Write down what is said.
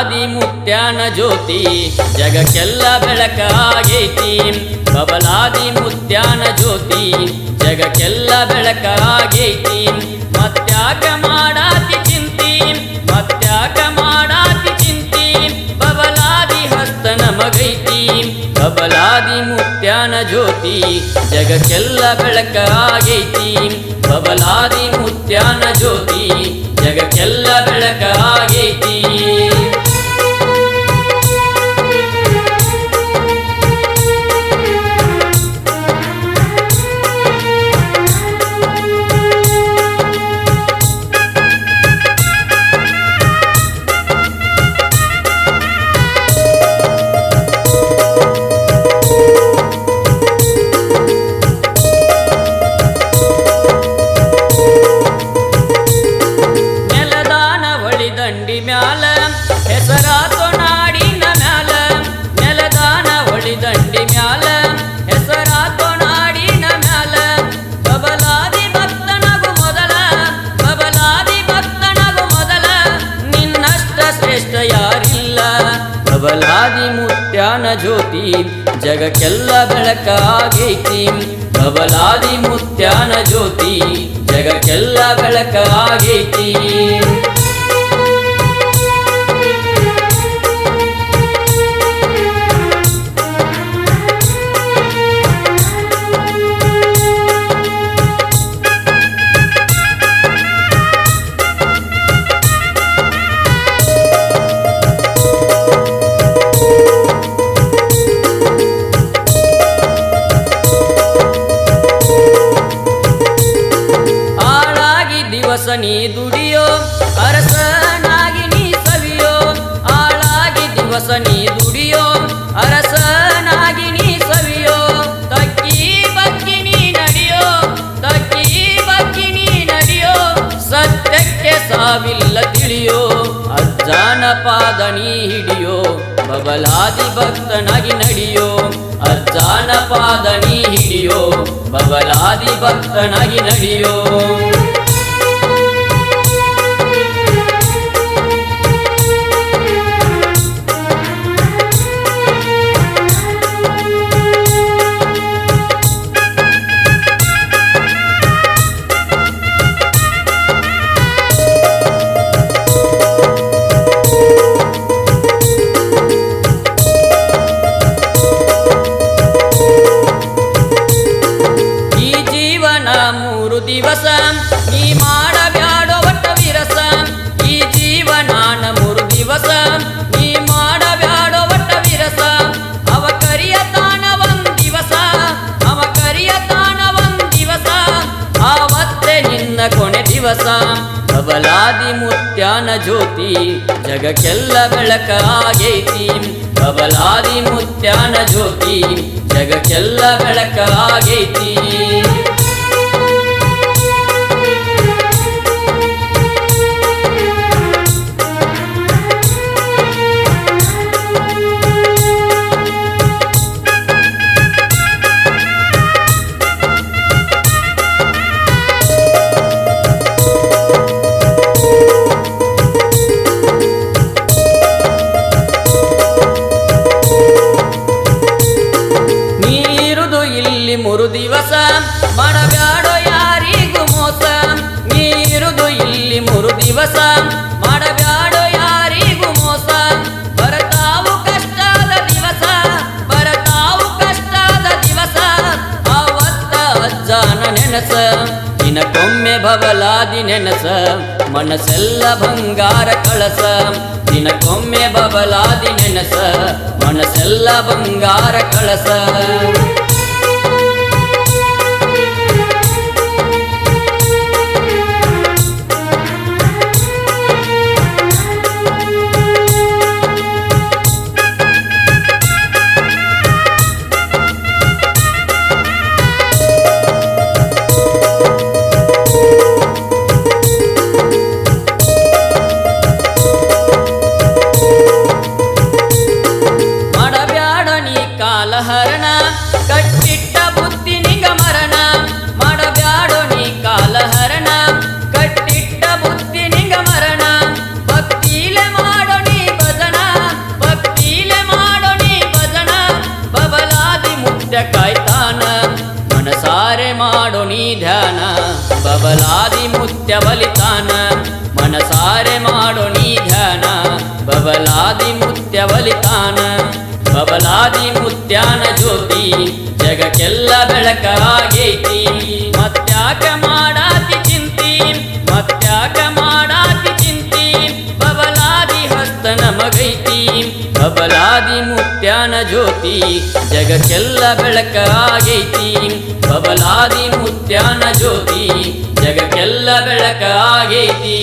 ಬಬಲಾದಿ ಮುತ್ಯಾನ ಜ್ಯೋತಿ ಜಗಕ್ಕೆಲ್ಲ ಬೆಳಕಾಗೈತಿ ಬಬಲಾದಿ ಮುತ್ಯಾನ ಜ್ಯೋತಿ ಜಗಕ್ಕೆಲ್ಲ ಬೆಳಕಾಗೈತಿ ಮತ್ಯಾಕ ಮಾಡಾತಿ ಚಿಂತಿ ಮತ್ಯಾಕ ಮಾಡಾತಿ ಚಿಂತಿ ಬಬಲಾದಿ ಹಸ್ತ ನಮಗೈತಿ ಬಬಲಾದಿ ಮುತ್ಯಾನ ಜ್ಯೋತಿ ಜಗಕ್ಕೆಲ್ಲ ಬೆಳಕಾಗೈತಿ ಬಬಲಾದಿ ಮುತ್ಯಾನ ಜ್ಯೋತಿ ಜಗಕ್ಕೆಲ್ಲ ಬೆಳಕಾಗೈತಿ ದಂಡಿ ಮ್ಯಾಲ ಹೆಸರಾತೋ ನಾಡಿನ ಮ್ಯಾಲ ನೆಲದಾನ ಹೊಳಿ ದಂಡಿ ಮ್ಯಾಲ ಹೆಸರಾತೋ ನಾಡಿನ ಮ್ಯಾಲ ಬಬಲಾದಿ ಭಕ್ತನಗು ಮೊದಲ ಬಬಲಾದಿ ಭಕ್ತನಗು ಮೊದಲ ನಿನ್ನಷ್ಟ ಶ್ರೇಷ್ಠ ಯಾರಿಲ್ಲ ಬಬಲಾದಿ ಮುತ್ಯಾನ ಜ್ಯೋತಿ ಜಗಕ್ಕೆಲ್ಲ ಬೆಳಕಾಗೈತಿ ಬಬಲಾದಿ ಮುತ್ಯಾನ ಜ್ಯೋತಿ ಜಗಕ್ಕೆಲ್ಲ ಬೆಳಕಾಗೈತಿ ನೀ ದುಡಿಯೋ ಅರಸನಾಗಿ ನೀ ಸವಿಯೋ ಆಳಾಗಿ ದಿವಸ ನೀ ದುಡಿಯೋ ಅರಸನಾಗಿ ನೀ ಸವಿಯೋ ತಕ್ಕಿ ಬಕ್ಕಿ ನೀ ನಡೆಯೋ ತಕ್ಕಿ ಬಕ್ಕಿ ನೀ ನಡೆಯೋ ಸತ್ಯಕ್ಕೆ ಸಾವಿಲ್ಲ ತಿಳಿಯೋ ಅಜ್ಜಾನ ಪಾದ ನೀ ಹಿಡಿಯೋ ಬಬಲಾದಿ ಭಕ್ತನಾಗಿ ನಡೆಯೋ ಅಜ್ಜಾನ ಪಾದ ನೀ ಹಿಡಿಯೋ ಬಬಲಾದಿ ಭಕ್ತನಾಗಿ ನಡೆಯೋ ದಿವಸ ನೀ ಮಾಡಬ್ಯಾಡೋ ಒಟ್ಟ ವಿರಸ ಈ ಜೀವನಾನ 3 ದಿವಸ ನೀ ಮಾಡಬ್ಯಾಡೋ ಒಟ್ಟ ವಿರಸ ಅವ ಕರಿಯತಾನ ಒಂದ್ ದಿವಸ ಅವ ಕರಿಯತಾನ ಒಂದ್ ದಿವಸ ಆವತ್ತೆ ನಿನ್ನ ಕೊನೆ ದಿವಸ ಬಬಲಾದಿ ಮುತ್ಯಾನ ಜ್ಯೋತಿ ಜಗಕ್ಕೆಲ್ಲ ಬೆಳಕಾಗೈತಿ ಬಬಲಾದಿ ಮುತ್ಯಾನ ಜ್ಯೋತಿ ಜಗಕ್ಕೆಲ್ಲ ಬೆಳಕಾಗೈತಿ ಮೂರು ದಿವಸ ಮಾಡಬ್ಯಾಡೋ ಯಾರಿಗೂ ಮೋಸ ನೀರುದು ಇಲ್ಲಿ 3 ದಿವಸ ಮಾಡಬ್ಯಾಡೋ ಯಾರಿಗೂ ಮೋಸ ಬರತಾವು ಕಷ್ಟದ ದಿವಸ ಬರತಾವು ಕಷ್ಟದ ದಿವಸ ಆವತ್ತ ಅಜ್ಜಾನ ನೆನಸ ದಿನಕ್ಕೊಮ್ಮೆ ಬಬಲಾದಿ ನೆನಸ ಮನಸ್ಸೆಲ್ಲ ಬಂಗಾರ ಕಳಸ ದಿನಕ್ಕೊಮ್ಮೆ ಬಬಲಾದಿ ನೆನಸ ಮನಸ್ಸೆಲ್ಲ ಬಂಗಾರ ಕಳಸ ಮುತ್ಯ ಬಲಿತಾನ ಮನಸಾರೆ ಮಾಡೋ ನೀ ಧ್ಯಾನ ಬಬಲಾದಿ ಮುತ್ಯ ಬಲಿತಾನ ಬಬಲಾದಿ ಮುತ್ಯಾನ ಜ್ಯೋತಿ ಜಗಕ್ಕೆಲ್ಲ ಬೆಳಕಾಗೈತಿ ಮತ್ಯಾಕ ಮಾಡಾತಿ ಚಿಂತಿ ಮತ್ಯಾಕ ಮಾಡಾತಿ ಚಿಂತಿ ಬಬಲಾದಿ ಹಸ್ತ ನಮಗೈತಿ ಬಬಲಾದಿ ಮುತ್ಯಾನ ಜ್ಯೋತಿ ಜಗಕ್ಕೆಲ್ಲ ಬೆಳಕಾಗೈತಿ ಬಬಲಾದಿ ಮುತ್ಯಾನ ಜ್ಯೋತಿ ಜಗಕ್ಕೆಲ್ಲ ಬೆಳಕಾಗೈತಿ